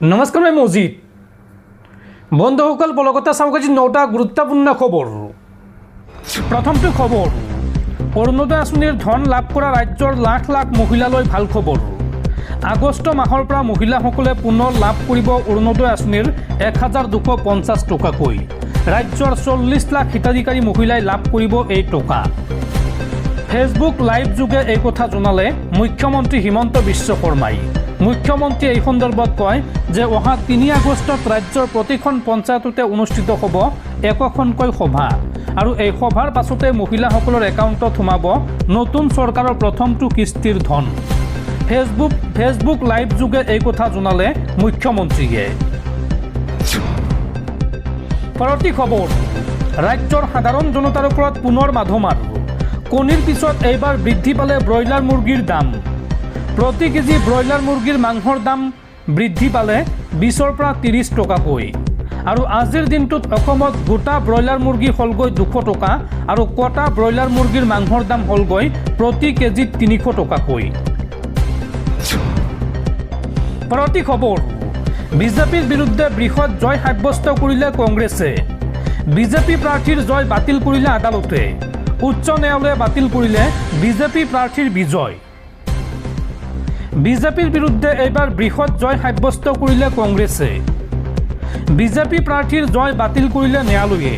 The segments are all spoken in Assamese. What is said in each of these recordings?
নমস্কাৰ মই মজিদ বন্ধুসকল বলগতা চাওক আজি 9টা গুৰুত্বপূৰ্ণ খবৰ। প্ৰথমটো খবৰ, অৰুণোদয় আঁচনিৰ ধন লাভ কৰা ৰাজ্যৰ লাখ লাখ মহিলালৈ ভাল খবৰ। আগষ্ট মাহৰ পৰা মহিলাসকলে পুনৰ লাভ কৰিব অৰুণোদয় আঁচনিৰ 1250 টকাকৈ। ৰাজ্যৰ 40 লাখ হিতাধিকাৰী মহিলাই লাভ কৰিব এই টকা। ফেচবুক লাইভ যোগে এই কথা জনালে মুখ্যমন্ত্ৰী হিমন্ত বিশ্ব শৰ্মাই। মুখ্যমন্ত্ৰীয়ে এই সন্দৰ্ভত কয় যে অহা 3 আগষ্টত ৰাজ্যৰ প্ৰতিখন পঞ্চায়ততে অনুষ্ঠিত হ'ব একোখনকৈ সভা আৰু এই সভাৰ পাছতে মহিলাসকলৰ একাউণ্টত সোমাব নতুন চৰকাৰৰ প্ৰথমটো কিস্তিৰ ধন। ফেচবুক লাইভ যোগে এই কথা জনালে মুখ্যমন্ত্ৰীয়ে। পৰৱৰ্তী খবৰ, ৰাজ্যৰ সাধাৰণ জনতাৰ ওপৰত পুনৰ মাধমাৰ। কণীৰ পিছত এইবাৰ বৃদ্ধি পালে ব্ৰইলাৰ মুৰ্গীৰ দাম। প্ৰতি কেজি ব্ৰইলাৰ মুৰ্গীৰ মাংসৰ দাম বৃদ্ধি পালে 20ৰ পৰা 30 টকাকৈ। আৰু আজিৰ দিনটোত অসমত গোটা ব্ৰইলাৰ মুৰ্গী হ'লগৈ 200 টকা আৰু কটা ব্ৰইলাৰ মুৰ্গীৰ মাংসৰ দাম হ'লগৈ প্ৰতি কেজিত 300 টকাকৈ। পৰৱৰ্তী খবৰ, বিজেপিৰ বিৰুদ্ধে বৃহৎ জয় সাব্যস্ত কৰিলে কংগ্ৰেছে। বিজেপি প্ৰাৰ্থীৰ জয় বাতিল কৰিলে আদালতে। উচ্চ ন্যায়ালয়ে বাতিল কৰিলে বিজেপি প্ৰাৰ্থীৰ বিজয়। বিজেপিৰ বিৰুদ্ধে এইবাৰ বৃহৎ জয় সাব্যস্ত কৰিলে কংগ্ৰেছে। বিজেপি প্ৰাৰ্থীৰ জয় বাতিল কৰিলে ন্যায়ালয়ে।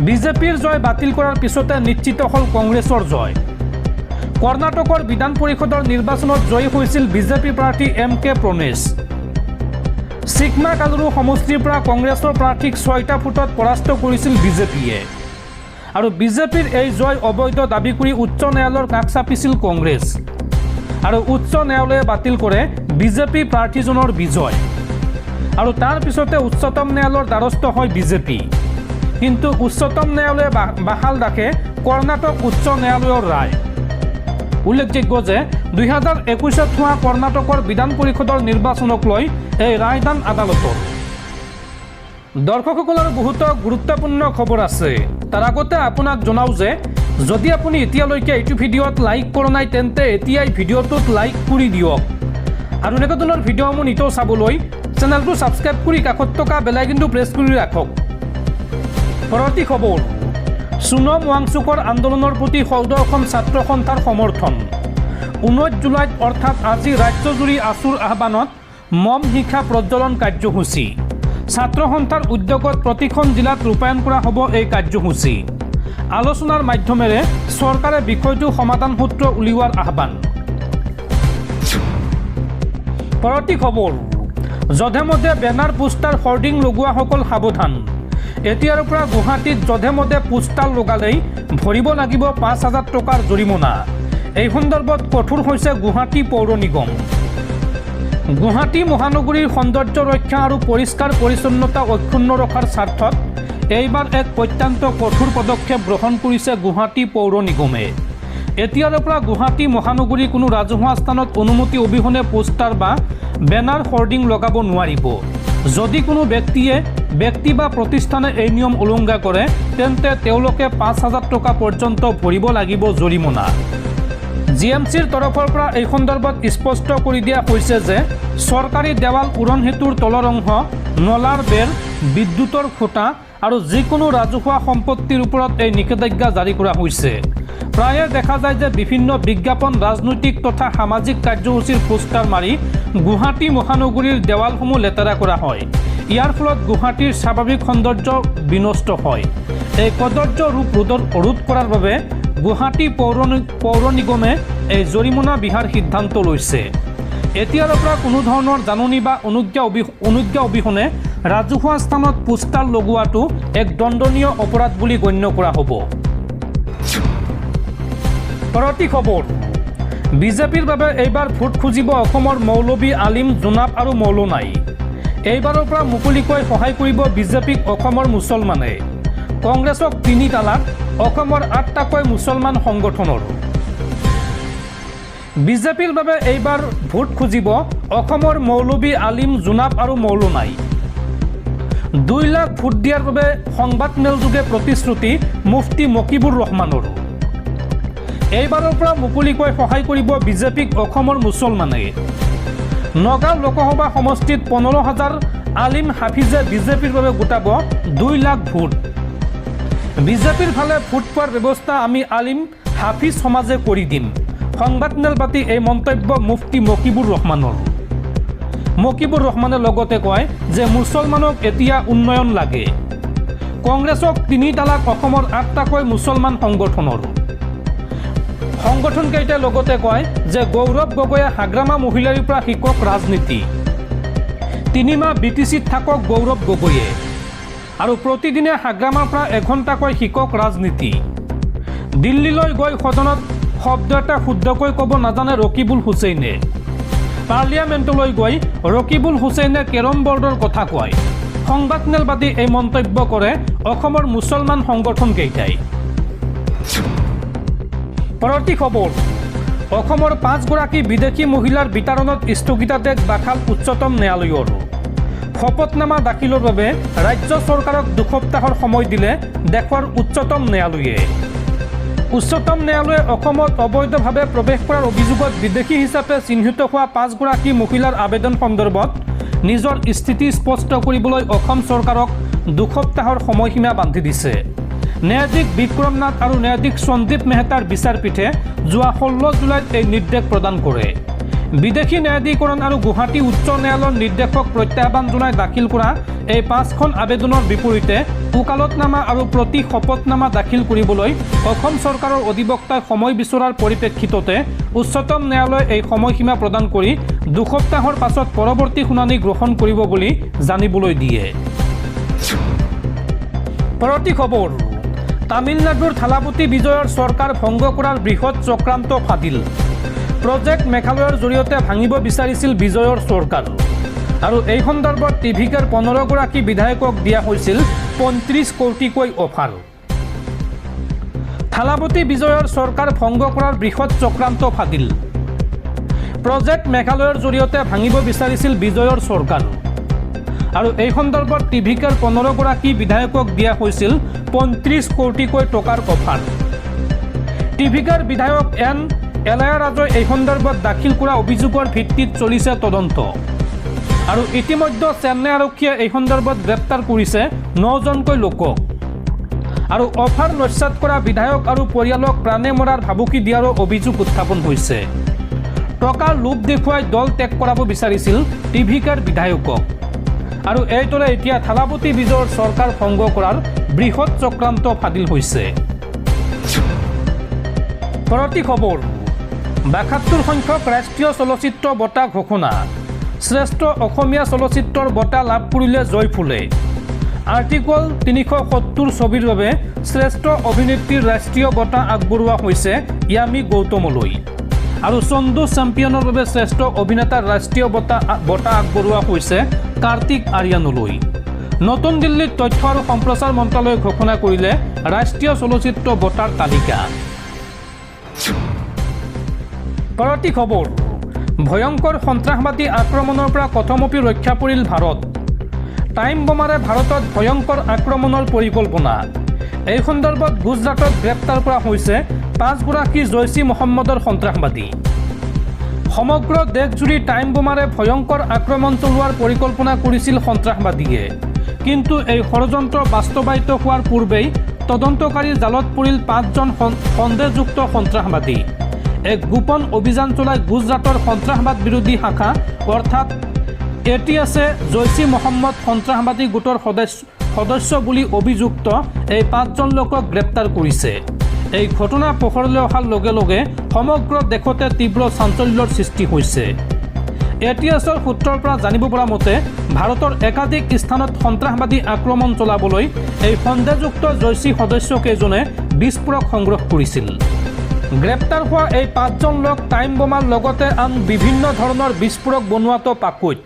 বিজেপিৰ জয় বাতিল কৰাৰ পিছতে নিশ্চিত হ'ল কংগ্ৰেছৰ জয়। কৰ্ণাটকৰ বিধান পৰিষদৰ নিৰ্বাচনত জয়ী হৈছিল বিজেপি প্ৰাৰ্থী MK প্ৰণেশ। চিকমাগালুৰু সমষ্টিৰ পৰা কংগ্ৰেছৰ প্ৰাৰ্থীক 6টা ভোটত পৰাস্ত কৰিছিল বিজেপিয়ে। আৰু বিজেপিৰ এই জয় অবৈধ দাবী কৰি উচ্চ ন্যায়ালয়ৰ কাষ চাপিছিল কংগ্ৰেছ। আৰু উচ্চ ন্যায়ালয়ে বাতিল কৰে বিজেপি প্ৰাৰ্থীজনৰ বিজয়। আৰু তাৰ পিছতে উচ্চতম ন্যায়ালয়ৰ দ্বাৰস্থ হয় বিজেপি। কিন্তু উচ্চতম ন্যায়ালয়ে বাহাল ৰাখে কৰ্ণাটক উচ্চ ন্যায়ালয়ৰ ৰায়। উল্লেখযোগ্য যে 2021ত হোৱা কৰ্ণাটকৰ বিধান পৰিষদৰ নিৰ্বাচনক লৈ এই ৰায়দান আদালতৰ। দৰ্শকসকলৰ বহুতো গুৰুত্বপূৰ্ণ খবৰ আছে। তাৰ আগতে আপোনাক জনাওঁ যে যদি আপুনি এতিয়ালৈকে এইটো ভিডিঅ'ত লাইক কৰা নাই তেন্তে এতিয়াই ভিডিঅ'টোত লাইক কৰি দিয়ক। আৰু এনেকুৱা ধৰণৰ ভিডিঅ'সমূহ নিতৌ চাবলৈ চেনেলটো ছাবস্ক্ৰাইব কৰি কাষত থকা বেল আইকনটো প্ৰেছ কৰি ৰাখক। পৰৱৰ্তী খবৰ, সোণম ৱাংচুকৰ আন্দোলনৰ প্ৰতি সৌদ অসম ছাত্ৰ সন্থাৰ সমৰ্থন। 19 জুলাইত অৰ্থাৎ আজি ৰাজ্যজুৰি আছুৰ আহ্বানত মম শিখা প্ৰজ্বলন কাৰ্যসূচী। ছাত্ৰ সন্থাৰ উদ্যোগত প্ৰতিখন জিলাত ৰূপায়ণ কৰা হ'ব এই কাৰ্যসূচী। আলোচনাৰ মাধ্যমেৰে চৰকাৰে বিষয়টো সমাধান সূত্ৰ উলিওৱাৰ আহ্বান। পৰৱৰ্তী খবৰ, যধে মধে বেনাৰ পোষ্টাৰ হৰ্ডিং লগোৱাসকল সাৱধান। এতিয়াৰ পৰা গুৱাহাটীত যধে মধে পোষ্টাৰ লগালেই ভৰিব লাগিব 5,000 টকাৰ জৰিমনা। এই সন্দৰ্ভত কঠোৰ হৈছে গুৱাহাটী পৌৰ নিগম। গুৱাহাটী মহানগৰীৰ সৌন্দৰ্য ৰক্ষা আৰু পৰিষ্কাৰ পৰিচ্ছন্নতা অক্ষুণ্ণ ৰখাৰ স্বাৰ্থত এইবাৰ এক অত্যন্ত কঠোৰ পদক্ষেপ গ্ৰহণ কৰিছে গুৱাহাটী পৌৰ নিগমে। এতিয়াৰ পৰা গুৱাহাটী মহানগৰীৰ কোনো ৰাজহুৱা স্থানত অনুমতি অবিহনে পোষ্টাৰ বা বেনাৰ হৰ্ডিং লগাব নোৱাৰিব। যদি কোনো ব্যক্তি বা প্ৰতিষ্ঠানে এই নিয়ম উলংঘা কৰে তেন্তে তেওঁলোকে 5,000 টকা পৰ্যন্ত ভৰিব লাগিব জৰিমনা। GMCৰ তৰফৰ পৰা এই সন্দৰ্ভত স্পষ্ট কৰি দিয়া হৈছে যে চৰকাৰী দেৱাল, উৰণ সেতুৰ তলৰ অংশ, নলাৰ বেৰ, বিদ্যুতৰ খুঁটা আৰু যিকোনো ৰাজহুৱা সম্পত্তিৰ ওপৰত এই নিষেধাজ্ঞা জাৰি কৰা হৈছে। প্ৰায়ে দেখা যায় যে বিভিন্ন বিজ্ঞাপন, ৰাজনৈতিক তথা সামাজিক কাৰ্যসূচীৰ পোষ্টাৰ মাৰি গুৱাহাটী মহানগৰীৰ দেৱালসমূহ লেতেৰা কৰা হয়। ইয়াৰ ফলত গুৱাহাটীৰ স্বাভাৱিক সৌন্দৰ্য বিনষ্ট হয়। এই কদৰ্য ৰূপ ৰোধ কৰাৰ বাবে গুৱাহাটী পৌৰ নিগমে এই জৰিমনা বিহাৰ সিদ্ধান্ত লৈছে। এতিয়াৰ পৰা কোনো ধৰণৰ জাননী বা অনুজ্ঞা অবিহনে ৰাজহুৱা স্থানত পোষ্টাৰ লগোৱাটো এক দণ্ডনীয় অপৰাধ বুলি গণ্য কৰা হ'ব। পৰৱৰ্তী খবৰ, বিজেপিৰ বাবে এইবাৰ ভোট খুজিব অসমৰ মৌলবী আলিম, জোনাব আৰু মৌলনাই। এইবাৰৰ পৰা মুকলিকৈ সহায় কৰিব বিজেপিক অসমৰ মুছলমানে। কংগ্ৰেছক 3 তালাক, অসমৰ 8টাকৈ মুছলমান সংগঠনৰ। বিজেপিৰ বাবে এইবাৰ ভোট খুজিব অসমৰ মৌলবী আলিম, জোনাব আৰু মৌলনাই। 2 লাখ ভোট দিয়াৰ বাবে সংবাদমেলযোগে প্ৰতিশ্ৰুতি মুফতি মকিবুৰ ৰহমানৰ। এইবাৰৰ পৰা মুকলিকৈ সহায় কৰিব বিজেপিক অসমৰ মুছলমানে। নগাঁও লোকসভা সমষ্টিত 15,000 আলিম হাফিজে বিজেপিৰ বাবে গোটাব 2 লাখ ভোট। বিজেপিৰ ফালে ভোট পোৱাৰ ব্যৱস্থা আমি আলিম হাফিজ সমাজে কৰি দিম। সংবাদমেল পাতি এই মন্তব্য মুফতি মকিবুৰ ৰহমানৰ। মকিবুৰ ৰহমানে লগতে কয় যে মুছলমানক এতিয়া উন্নয়ন লাগে। কংগ্ৰেছক 3 তালাক অসমৰ 8টাকৈ মুছলমান সংগঠনকেইটাই লগতে কয় যে গৌৰৱ গগৈয়ে হাগ্ৰামা মহিলাৰ পৰা শিকক ৰাজনীতি। 3 মাহ বিটিচিত থাকক গৌৰৱ গগৈয়ে আৰু প্ৰতিদিনে হাগ্ৰামাৰ পৰা 1 ঘণ্টাকৈ শিকক ৰাজনীতি। দিল্লীলৈ গৈ সদনত শব্দ এটা শুদ্ধকৈ ক'ব নাজানে ৰকিবুল হুছেইনে। পাৰ্লিয়ামেণ্টলৈ গৈ ৰকিবুল হুছেইনে কেৰম বৰ্ডৰ কথা কয়। সংবাদমেল পাতি এই মন্তব্য কৰে অসমৰ মুছলমান সংগঠনকেইটাই। পৰৱৰ্তী খবৰ, অসমৰ 5গৰাকী বিদেশী মহিলাৰ বিতৰণত স্থগিতাদেশ দাখিল উচ্চতম ন্যায়ালয়ৰ। শপতনামা দাখিলৰ বাবে ৰাজ্য চৰকাৰক 2 সপ্তাহৰ সময় দিলে দেশৰ উচ্চতম ন্যায়ালয়ে। উচ্চতম ন্যায়ালয়ে অসমত অবৈধভাৱে প্ৰৱেশ কৰাৰ অভিযোগত বিদেশী হিচাপে চিহ্নিত হোৱা 5গৰাকী মহিলাৰ আবেদন সন্দৰ্ভত নিজৰ স্থিতি স্পষ্ট কৰিবলৈ অসম চৰকাৰক 2 সপ্তাহৰ সময়সীমা বান্ধি দিছে। ন্যায়াধীশ বিক্ৰম নাথ আৰু ন্যায়াধীশ সন্দীপ মেহতাৰ বিচাৰপীঠে যোৱা 16 জুলাইত এই নিৰ্দেশ প্ৰদান কৰে। বিদেশী ন্যায়াধীকৰণ আৰু গুৱাহাটী উচ্চ ন্যায়ালয়ৰ নিৰ্দেশক প্ৰত্যাহ্বান জনাই দাখিল কৰা এই 5খন আবেদনৰ বিপৰীতে ওকালতনামা আৰু প্ৰতি শপতনামা দাখিল কৰিবলৈ অসম চৰকাৰৰ অধিবক্তাই সময় বিচৰাৰ পৰিপ্ৰেক্ষিততে উচ্চতম ন্যায়ালয়ে এই সময়সীমা প্ৰদান কৰি 2 সপ্তাহৰ পাছত পৰৱৰ্তী শুনানি গ্ৰহণ কৰিব বুলি জানিবলৈ দিয়ে। পৰৱৰ্তী খবৰ, তামিলনাডুৰ থালাপতি বিজয়ৰ চৰকাৰ ভংগ কৰাৰ বৃহৎ চক্ৰান্ত ফাদিল। প্ৰজেক্ট মেঘালয়ৰ জৰিয়তে ভাঙিব বিচাৰিছিল বিজয়ৰ চৰকাৰ আৰু এই সন্দৰ্ভত টিভিকেৰ 15গৰাকী বিধায়কক দিয়া হৈছিল 35 কোটিকৈ অফাৰ। থালাপতি বিজয়ৰ চৰকাৰ ভংগ কৰাৰ বৃহৎ চক্ৰান্ত ফাদিল। প্ৰজেক্ট মেঘালয়ৰ জৰিয়তে ভাঙিব বিচাৰিছিল বিজয়ৰ চৰকাৰ আৰু এই সন্দৰ্ভত টিভিকেৰ 15গৰাকী বিধায়কক দিয়া হৈছিল 35 কোটিকৈ টকাৰ অফাৰ। টিভিকেৰ বিধায়ক এন এলায়াৰাজই এই সন্দৰ্ভত দাখিল কৰা অভিযোগৰ ভিত্তিত চলিছে তদন্ত আৰু ইতিমধ্যে চেন্নাই আৰক্ষীয়ে এই সন্দৰ্ভত গ্ৰেপ্তাৰ কৰিছে 9জনকৈ লোকক আৰু অফাৰ নস্যাৎ কৰা বিধায়ক আৰু পৰিয়ালক প্ৰাণে মৰাৰ ভাবুকি দিয়াৰো অভিযোগ উত্থাপন হৈছে। টকাৰ লোভ দেখুৱাই দল ত্যাগ কৰাব বিচাৰিছিল টিভিকেৰ বিধায়কক আৰু এইদৰে এতিয়া থালাপতি বিজয়ৰ চৰকাৰ ভংগ কৰাৰ বৃহৎ চক্ৰান্ত ফাদিল হৈছে। পৰৱৰ্তী খবৰ, 72 সংখ্যক ৰাষ্ট্ৰীয় চলচ্চিত্ৰ বঁটা ঘোষণা। শ্ৰেষ্ঠ অসমীয়া চলচ্চিত্ৰৰ বঁটা লাভ কৰিলে জয়ফুলে। আৰ্টিকল 370 ছবিৰ বাবে শ্ৰেষ্ঠ অভিনেত্ৰীৰ ৰাষ্ট্ৰীয় বঁটা আগবঢ়োৱা হৈছে ইয়ামী গৌতমলৈ আৰু চন্দু চেম্পিয়নৰ বাবে শ্ৰেষ্ঠ অভিনেতাৰ ৰাষ্ট্ৰীয় বঁটা আগবঢ়োৱা হৈছে কাৰ্তিক আৰিয়ানলৈ। নতুন দিল্লীত তথ্য আৰু সম্প্ৰচাৰ মন্ত্ৰালয়ে ঘোষণা কৰিলে ৰাষ্ট্ৰীয় চলচ্চিত্ৰ বঁটাৰ তালিকা। পৰৱৰ্তী খবৰ, ভয়ংকৰ সন্ত্ৰাসবাদী আক্ৰমণৰ পৰা কথমপি ৰক্ষা পৰিল ভাৰত। টাইম বোমাৰে ভাৰতত ভয়ংকৰ আক্ৰমণৰ পৰিকল্পনা। এই সন্দৰ্ভত গুজৰাটত গ্ৰেপ্তাৰ কৰা হৈছে 5গৰাকী জৈচ-ই মহম্মদৰ সন্ত্ৰাসবাদী। সমগ্ৰ দেশজুৰি টাইম বোমাৰে ভয়ংকৰ আক্ৰমণ চলোৱাৰ পৰিকল্পনা কৰিছিল সন্ত্ৰাসবাদীয়ে, কিন্তু এই ষড়যন্ত্ৰ বাস্তৱায়িত হোৱাৰ পূৰ্বেই তদন্তকাৰীৰ জালত পৰিল 5জন সন্দেহযুক্ত সন্ত্ৰাসবাদী। এক গোপন অভিযান চলাই গুজৰাটৰ সন্ত্ৰাসবাদ বিৰোধী শাখা অৰ্থাৎ ATS-এ জৈচ-ই মহম্মদ সন্ত্ৰাসবাদী গোটৰ সদস্য বুলি অভিযুক্ত এই 5জন লোকক গ্ৰেপ্তাৰ কৰিছে। এই ঘটনা পোহৰলৈ অহাৰ লগে লগে সমগ্ৰ দেশতে তীব্ৰ চাঞ্চল্যৰ সৃষ্টি হৈছে। ATS-ৰ সূত্ৰৰ পৰা জানিব পৰা মতে ভাৰতৰ একাধিক স্থানত সন্ত্ৰাসবাদী আক্ৰমণ চলাবলৈ এই সন্দেহযুক্ত জৈচ-ই সদস্যকেইজনে বিস্ফোৰক সংগ্ৰহ কৰিছিল। গ্ৰেপ্তাৰ হোৱা এই 5জন লোক টাইম বোমাৰ লগতে আন বিভিন্ন ধৰণৰ বিস্ফোৰক বনোৱাটো পাকৈত।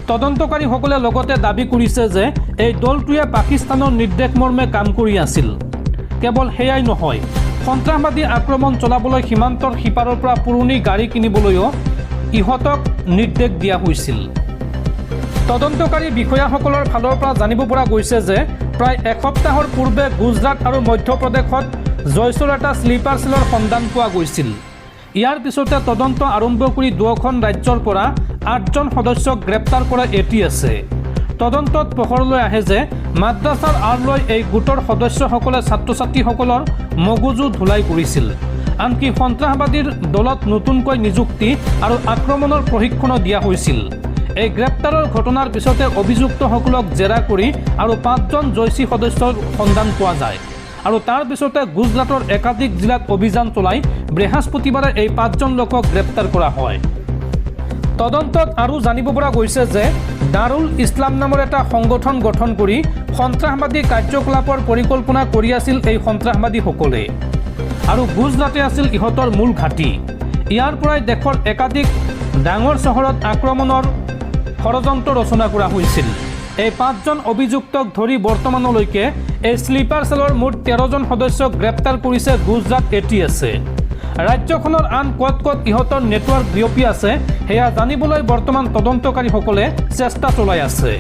তদন্তকাৰীসকলে লগতে দাবী কৰিছে যে এই দলটোৱে পাকিস্তানৰ নিৰ্দেশ মৰ্মে কাম কৰি আছিল। কেৱল সেয়াই নহয়, সন্ত্ৰাসবাদী আক্ৰমণ চলাবলৈ সীমান্তৰ সিপাৰৰ পৰা পুৰণি গাড়ী কিনিবলৈও ইহঁতক নিৰ্দেশ দিয়া হৈছিল। তদন্তকাৰী বিষয়াসকলৰ ফালৰ পৰা জানিব পৰা গৈছে যে প্ৰায় এসপ্তাহৰ পূৰ্বে গুজৰাট আৰু মধ্যপ্ৰদেশত জয়ছৰ এটা স্লিপাৰ চেলৰ সন্ধান পোৱা গৈছিল। ইয়াৰ পিছতে তদন্ত আৰম্ভ কৰি দুয়োখন ৰাজ্যৰ পৰা 8জন সদস্যক গ্ৰেপ্তাৰ কৰা ATS-এ। তদন্তত পোহৰলৈ আহে যে মাদ্ৰাছাৰ আঁৰ লৈ এই গোটৰ সদস্যসকলে ছাত্ৰ ছাত্ৰীসকলৰ মগজু ধুলাই কৰিছিল। আনকি সন্ত্ৰাসবাদীৰ দলত নতুনকৈ নিযুক্তি আৰু আক্ৰমণৰ প্ৰশিক্ষণো দিয়া হৈছিল। এই গ্ৰেপ্তাৰৰ ঘটনাৰ পিছতে অভিযুক্তসকলক জেৰা কৰি আৰু 5জন জৈশী সদস্যৰ সন্ধান পোৱা যায় আৰু তাৰ পিছতে গুজৰাটৰ একাধিক জিলাত অভিযান চলাই বৃহস্পতিবাৰে এই 5জন লোকক গ্ৰেপ্তাৰ কৰা হয়। তদন্তত আৰু জানিব পৰা গৈছে যে দাৰুল ইছলাম নামৰ এটা সংগঠন গঠন কৰি সন্ত্ৰাসবাদী কাৰ্যকলাপৰ পৰিকল্পনা কৰি আছিল এই সন্ত্ৰাসবাদীসকলে আৰু গুজৰাটে আছিল ইহঁতৰ মূল ঘাটি। ইয়াৰ পৰাই দেশৰ একাধিক ডাঙৰ চহৰত আক্ৰমণৰ ষড়যন্ত্ৰ ৰচনা কৰা হৈছিল। এই 5জন অভিযুক্তক ধৰি বৰ্তমানলৈকে এই স্লিপাৰ সেলৰ মুঠ 13জন সদস্যক গ্ৰেপ্তাৰ কৰিছে গুজৰাট ATS-এ। ৰাজ্যখনৰ আন ক'ত ক'ত ইহঁতৰ নেটৱৰ্ক বিয়পি আছে সেয়া জানিবলৈ বৰ্তমান তদন্তকাৰীসকলে চেষ্টা চলাই আছে।